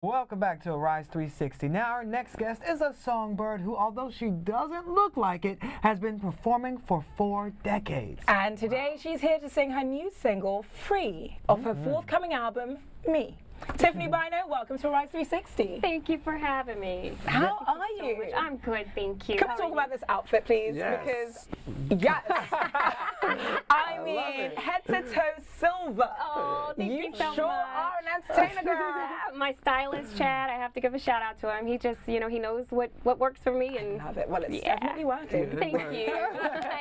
Welcome back to Arise 360. Now our next guest is a songbird who, although she doesn't look like it, has been performing for 4 decades. And today she's here to sing her new single, Free, of her forthcoming album, Me. Tiffany Bynoe, welcome to Arise 360. Thank you for having me. How are you? So I'm good, thank you. Can we talk about this outfit, please? Yes. Because, yes. I mean, head to toe silver. Oh, thank you so sure much. are an entertainer, girl. My stylist, Chad, I have to give a shout out to him. He just, he knows what works for me. And Love it. Well, it's Yeah. definitely working. thank you.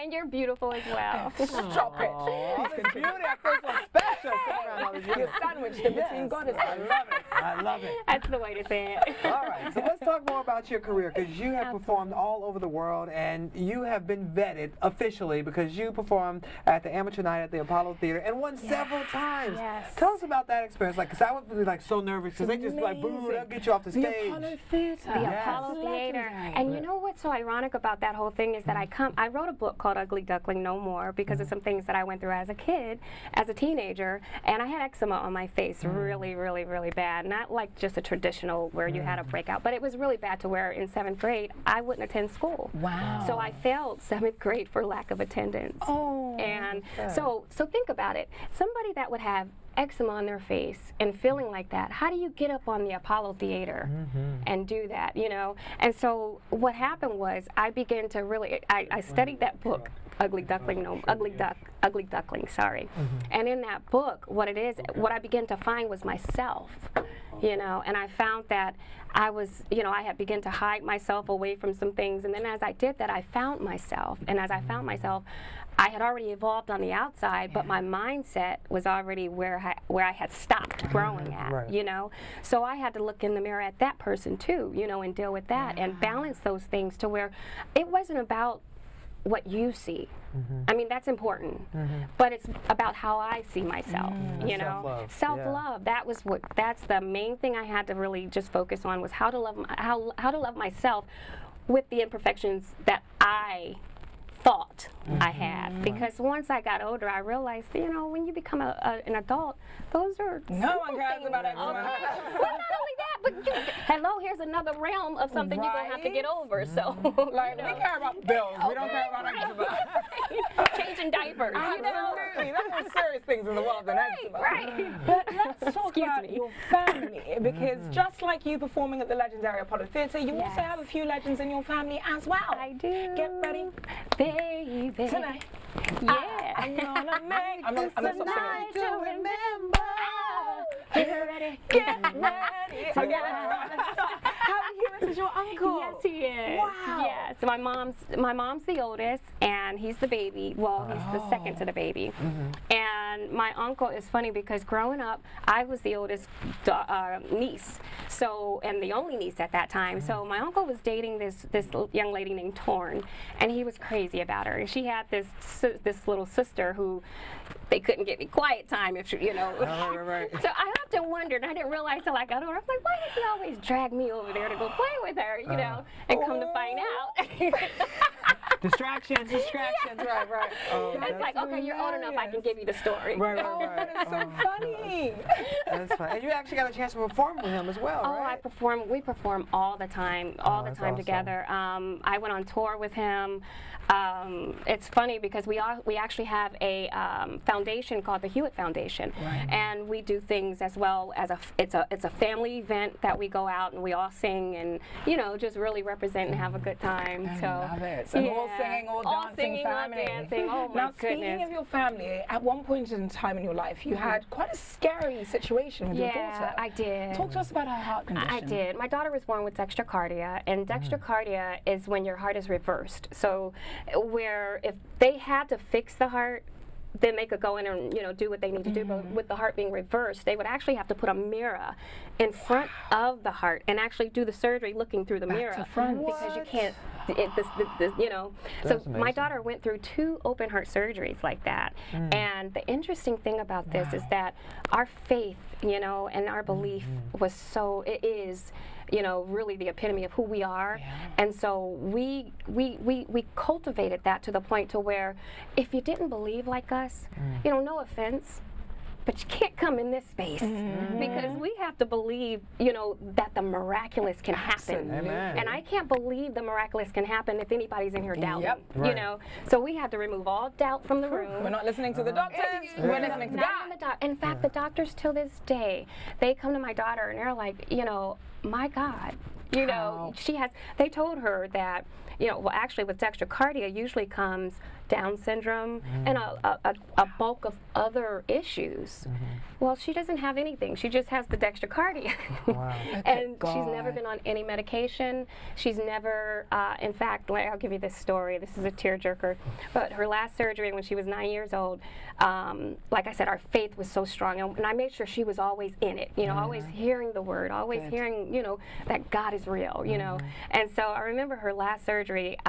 And you're beautiful as well. Stop it. Oh, this beauty, I feel so special. You're sandwiched in between goddesses. I love it. I love it. That's the way to say it. All right, so let's talk more about your career, because you have performed all over the world, and you have been vetted officially because you performed at the Amateur Night at the Apollo Theater and won several times. Yes. Tell us about that experience, because I would be so nervous because they just boo, they'll get you off the stage. The Apollo Theater. The Apollo Theater. And you know what's so ironic about that whole thing is that I wrote a book called Ugly Duckling No More because of some things that I went through as a kid, as a teenager, and I had eczema on my face really, really, really bad. Not like just a traditional where you had a breakout, but it was really bad to where in 7th grade I wouldn't attend school. Wow. So I failed 7th grade for lack of attendance. Oh. And so think about it. Somebody that would have eczema on their face and feeling like that, how do you get up on the Apollo Theater and do that, And so what happened was I began to really, I studied that book, Ugly Duckling, sorry. And in that book, what I began to find was myself, and I found that I was, I had begun to hide myself away from some things, and then as I did that, I found myself, and as I found myself, I had already evolved on the outside, but my mindset was already where I had stopped growing at, So I had to look in the mirror at that person too, and deal with that and balance those things to where it wasn't about what you see. I mean, that's important, but it's about how I see myself, Self-love. Self-love. That's the main thing I had to really just focus on, was how to love myself with the imperfections that I thought I had. Because once I got older, I realized, when you become an adult, those are No one cares about eczema. Well, not only that, but hello, here's another realm of something you're gonna have to get over. So, Like, we care about bills. We don't care about eczema. changing diapers. Absolutely. There's more serious things in the world than eczema. Right. But let's talk Excuse about me. your family, because just like you performing at the legendary Apollo Theater, you also have a few legends in your family as well. I do. Get ready. Baby. Tonight. Yeah. I'm gonna make I'm not night stop to singing. remember. Get ready. Get ready. Okay, how he is your uncle? Yes, he is. Wow. Yes. My mom's the oldest, and he's the baby. Well, he's the second to the baby. And my uncle is funny because growing up, I was the oldest niece, and the only niece at that time. So my uncle was dating this young lady named Torn, and he was crazy about her. And she had this little sister who they couldn't get me quiet time if she, Right. So I often wondered, and I didn't realize till I got older, I was like, why does he always drag me over there to go play with her, and come to find out. Distractions, right. Oh, It's like, okay, you're old enough, I can give you the story. Right. That's so funny. That's fine. And you actually got a chance to perform with him as well, Oh, right? we perform all the time, that's awesome. together. I went on tour with him. It's funny because we actually have a foundation called the Hewitt Foundation, and we do things as well as it's a family event that we go out and we all sing and just really represent and have a good time. I So love it. So all singing, all dancing, singing, family. all dancing. Oh my Now, goodness. speaking of your family, at one point in time in your life, you had quite a scary situation with your daughter. I did. Talk to us about her heart condition. I did. My daughter was born with dextrocardia, and dextrocardia is when your heart is reversed. So where if they had to fix the heart, then they could go in and do what they need to do. But with the heart being reversed, they would actually have to put a mirror in front of the heart and actually do the surgery looking through the mirror to front. because you can't. So my daughter went through 2 open heart surgeries like that. And the interesting thing about this is that our faith, and our belief was it is. Really the epitome of who we are. And so we cultivated that to the point to where if you didn't believe like us, no offense, but you can't come in this space because we have to believe, you know, that the miraculous can happen. Amen. And I can't believe the miraculous can happen if anybody's in here doubting. Yep. You Right. know, so we had to remove all doubt from the room. We're not listening to the doctors. We're listening to Not God. even the in fact, the doctors till this day, they come to my daughter and they're like, you know, my God, you know, they told her that, you know, well, actually with dextrocardia usually comes Down syndrome and a bulk of other issues. Well, she doesn't have anything. She just has the dextrocardia. Wow. And she's never been on any medication. She's never, in fact, I'll give you this story. This is a tearjerker. But her last surgery when she was 9 years old, like I said, our faith was so strong. And I made sure she was always in it, you know, always hearing the word, always hearing, you know, that God is real, you know. And so I remember her last surgery,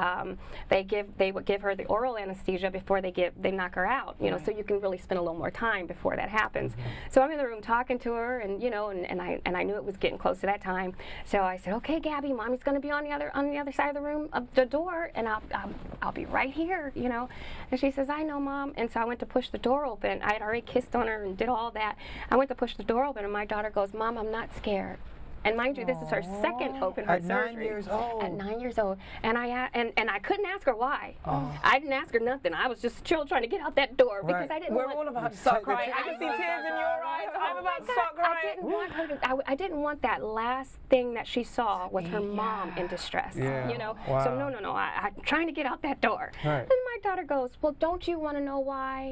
they would give her the oral anesthesia before they knock her out, you know, so you can really spend a little more time before that happens. So I'm in the room talking to her, and you know, and I knew it was getting close to that time. So I said, "Okay, Gabby, Mommy's going to be on the other side of the room, of the door, and I'll be right here, you know." And she says, "I know, Mom." And so I went to push the door open. I had already kissed on her and did all that. I went to push the door open, and my daughter goes, "Mom, I'm not scared." And mind you, this is her second open heart surgery. At 9 years old. At 9 years old. And I couldn't ask her why. I didn't ask her nothing. I was just still trying to get out that door because I didn't We're want... all about to start crying. I can see tears in your eyes. I'm about to start crying. I didn't want her to... I didn't want that last thing that she saw was her mom in distress. Yeah. You know? Wow. So no. I'm trying to get out that door. Right. And my daughter goes, "Well, don't you want to know why?"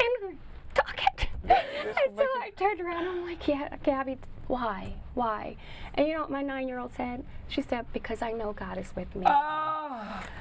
And talk it. And so I turned around, I'm like, "Yeah, Gabby, why? And you know what my 9-year-old said? She said, "Because I know God is with me." Oh,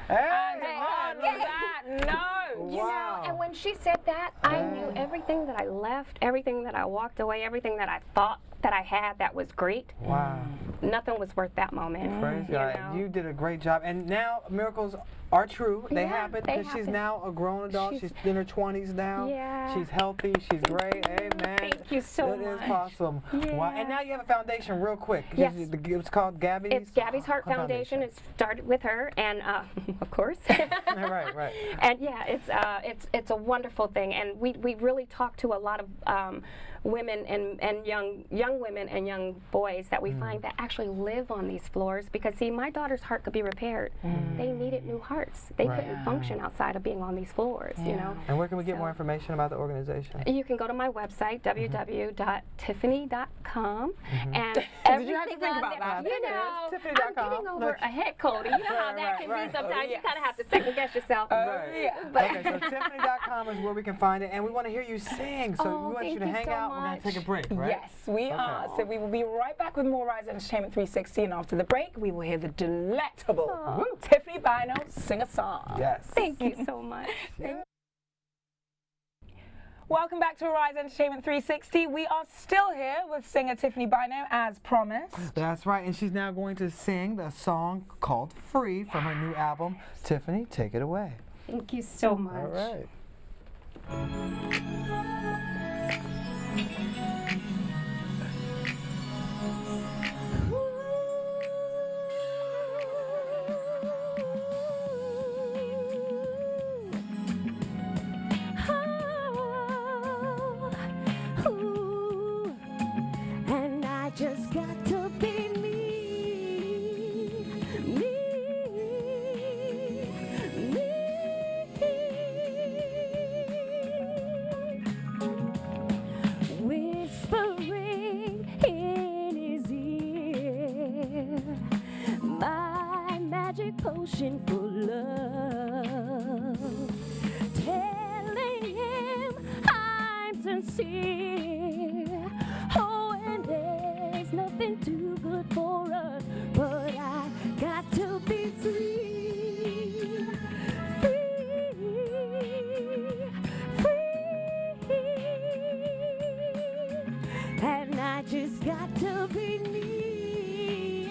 I love that. No. You know, and when she said that, I knew everything that I left, everything that I walked away, everything that I thought that I had that was great. Wow. Nothing was worth that moment. Praise you God. know? You did a great job. And now miracles are true. They Yeah, happen they because she's happen. now a grown adult. She's in her 20s now. Yeah. She's healthy. She's great. Amen. Thank you so much. It is awesome. Yeah. Wow. And now you have a foundation real quick. Yes. It's called Gabby's. It's Gabby's Heart Foundation. It started with her, and of course. Right. And yeah, it's a wonderful thing, and we really talk to a lot of women and young women and young boys that we find that actually live on these floors, because see, my daughter's heart could be repaired. They needed new hearts. They couldn't function outside of being on these floors, you know. And where can we get more information about the organization? You can go to my website, www.tiffany.com, and Did you have to everything think on about there, that? you know, Tiffany.com. I'm getting over a head cold. You know how that can be sometimes. You kind of have to second guess yourself. Right. But Okay, so Tiffany.com is where we can find it, and we want to hear you sing. So Oh, we want thank you to you hang so out. We're going much. to take a break, right? Yes, we are. So we will be right back with more Rise Entertainment 360, and after the break, we will hear the delectable Tiffany Bynoe sing a song. Yes. thank you so much. Welcome back to Rise Entertainment 360. We are still here with singer Tiffany Bynoe, as promised. That's right, and she's now going to sing the song called Free from her new album. Tiffany, take it away. Thank you so much. All right. And I just got to be me, whispering in his ear, my magic potion for love, telling him I'm sincere. Oh, and there's nothing too good for us, but I got to be free, free. And I just got to be me,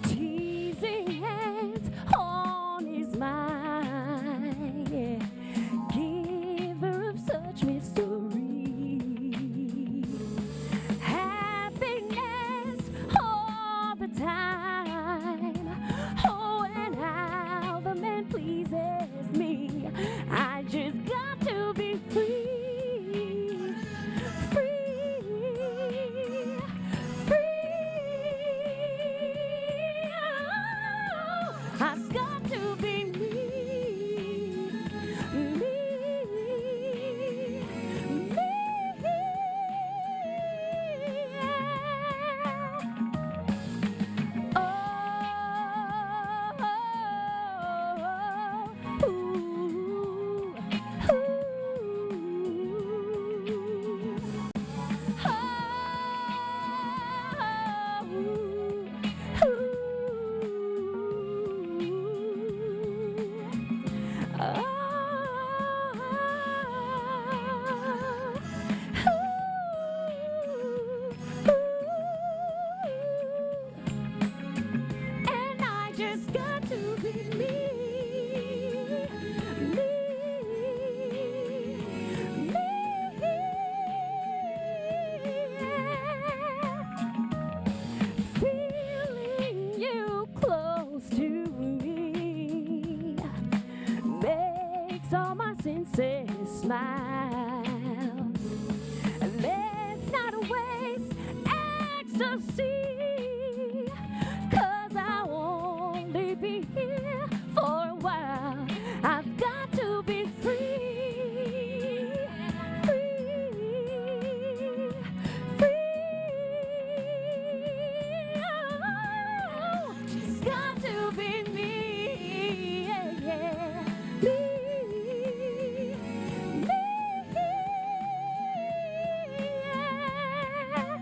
teasing hands on his mind, saw my sincere smile. Let's not waste ecstasy, 'cause I'll only be here for a while. I've got to be free, free, free. Oh, it's got to be me, yeah, yeah. Me, me, yeah.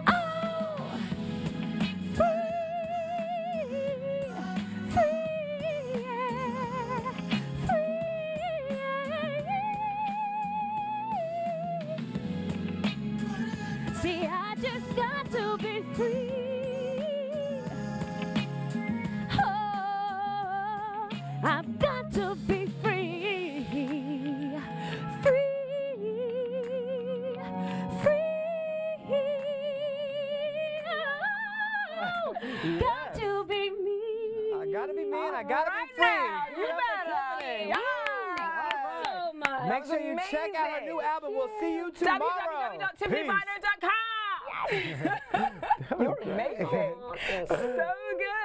Oh, free, free, yeah. Free, yeah. See, I just got to be free. Oh, I've got to be free, free, free. Oh, got to be me. I gotta be me and I gotta Right be free. now, you Give it up for better. Tiffany. Yeah. Woo. So much. Make sure you check out her new album. We'll see you tomorrow. www.tiffanybynoe.com. You're amazing. So good.